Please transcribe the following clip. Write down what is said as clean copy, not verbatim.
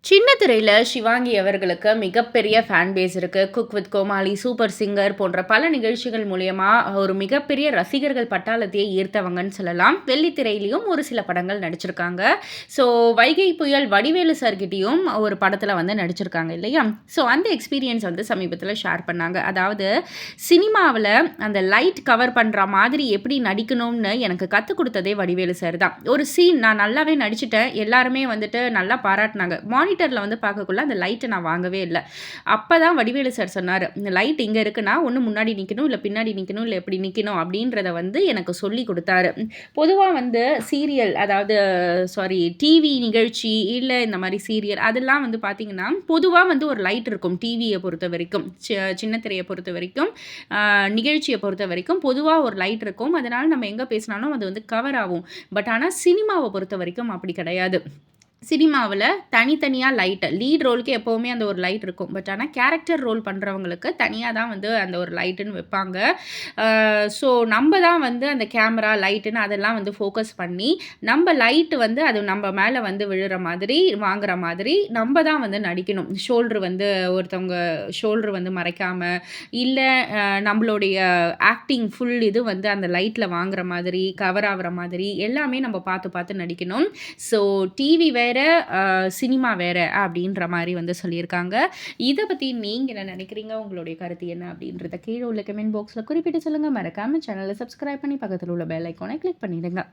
சின்ன திரையில சிவாங்கி அவர்களுக்கு மிகப்பெரிய ஃபேன் பேஸ் இருக்கு. Cook with Comali, super singer போன்ற பல நிகழ்ச்சிகள் மூலியமா ஒரு மிகப்பெரிய ரசிகர்கள் பட்டாளத்தையே ஈர்த்தவங்கன்னு சொல்லலாம். வெள்ளித்திரையிலயும் ஒரு சில படங்கள் நடிச்சிருக்காங்க. ஸோ வைகை புயல் வடிவேலு சார்கிட்டயும் ஒரு படத்துல வந்து நடிச்சிருக்காங்க இல்லையா? ஸோ அந்த எக்ஸ்பீரியன்ஸ் வந்து சமீபத்தில ஷேர் பண்ணாங்க. அதாவது சினிமாவுல அந்த லைட் கவர் பண்ற மாதிரி எப்படி நடிக்கணும்னு எனக்கு கத்துக் குடுத்ததே வடிவேலு சார் தான். ஒரு சீன் நான் நல்லாவே நடிச்சுட்டேன். எல்லாருமே வந்துட்டு நல்லா பாராட்டுனாங்க. மானிட்டர்ல வந்து பார்க்கக்குள்ள அந்த லைட்ட நான் வாங்கவே இல்ல. அப்பதான் வடிவேலு சார் சொன்னாரு, "இந்த லைட் இங்க இருக்குன்னா, ஒண்ணு முன்னாடி நிக்கணும், இல்ல பின்னாடி நிக்கணும், இல்ல எப்படி நிக்கணும்." அப்படின்றத வந்து எனக்கு சொல்லிக் குடுத்தாரு. பொதுவா வந்து சீரியல் அதாவது டிவி நிகழ்ச்சி, இல்ல இந்த மாரி சீரியல் அதெல்லாம் வந்து பார்த்தீங்கன்னா, பொதுவா வந்து ஒரு லைட் இருக்கும். டிவிய பொறுத்தவரைக்கும், சின்ன திரைய பொறுத்தவரைக்கும், அ நிகழ்ச்சிய பொறுத்தவரைக்கும் பொதுவா ஒரு லைட் இருக்கும். அதனால நம்ம எங்க பேசினாலும் அது வந்து கவர் ஆகும். பட் ஆனா சினிமாவ பொறுத்தவரைக்கும் அப்படி கிடையாது. சினிமாவுல தனித்தனியா லைட் லீட் ரோலுக்கு எப்பவுமே அந்த ஒரு லைட் இருக்கும். பட் ஆனா கேரக்டர் ரோல் பண்றவங்களுக்கு தனியா தான் வந்து அந்த ஒரு லைட்டுன்னு வைப்பாங்க. ஸோ நம்ப தான் வந்து அந்த கேமரா, லைட்டுன்னு அதெல்லாம் வந்து ஃபோக்கஸ் பண்ணி, நம்ப லைட் வந்து அது நம்ப மேல வந்து விழுற மாதிரி, வாங்குற மாதிரி நம்ப தான் வந்து நடிக்கணும். ஒருத்தவங்க ஷோல்டர் வந்து மறைக்காம, இல்ல நம்பளுடைய ஆக்டிங் ஃபுல் இது வந்து அந்த லைட்ல வாங்குற மாதிரி, கவர் ஆவுற மாதிரி எல்லாமே நம்ம பார்த்து பார்த்து நடிக்கணும். ஸோ டிவி வேற, சினிமா வேற அப்படின்ற மாரி வந்து சொல்லியிருக்காங்க. இத பத்தி நீங்க என்ன நினைக்கிறீங்க? உங்களுடைய கருத்து என்ன? அப்படின்றத கீழ உள்ள கமெண்ட் பாக்ஸ்ல குறிப்பிட்டு சொல்லுங்க. மறக்காம சேனல சப்ஸ்கிரைப் பண்ணி பக்கத்துல உள்ள பெல் ஐகானை கிளிக் பண்ணிடுங்க.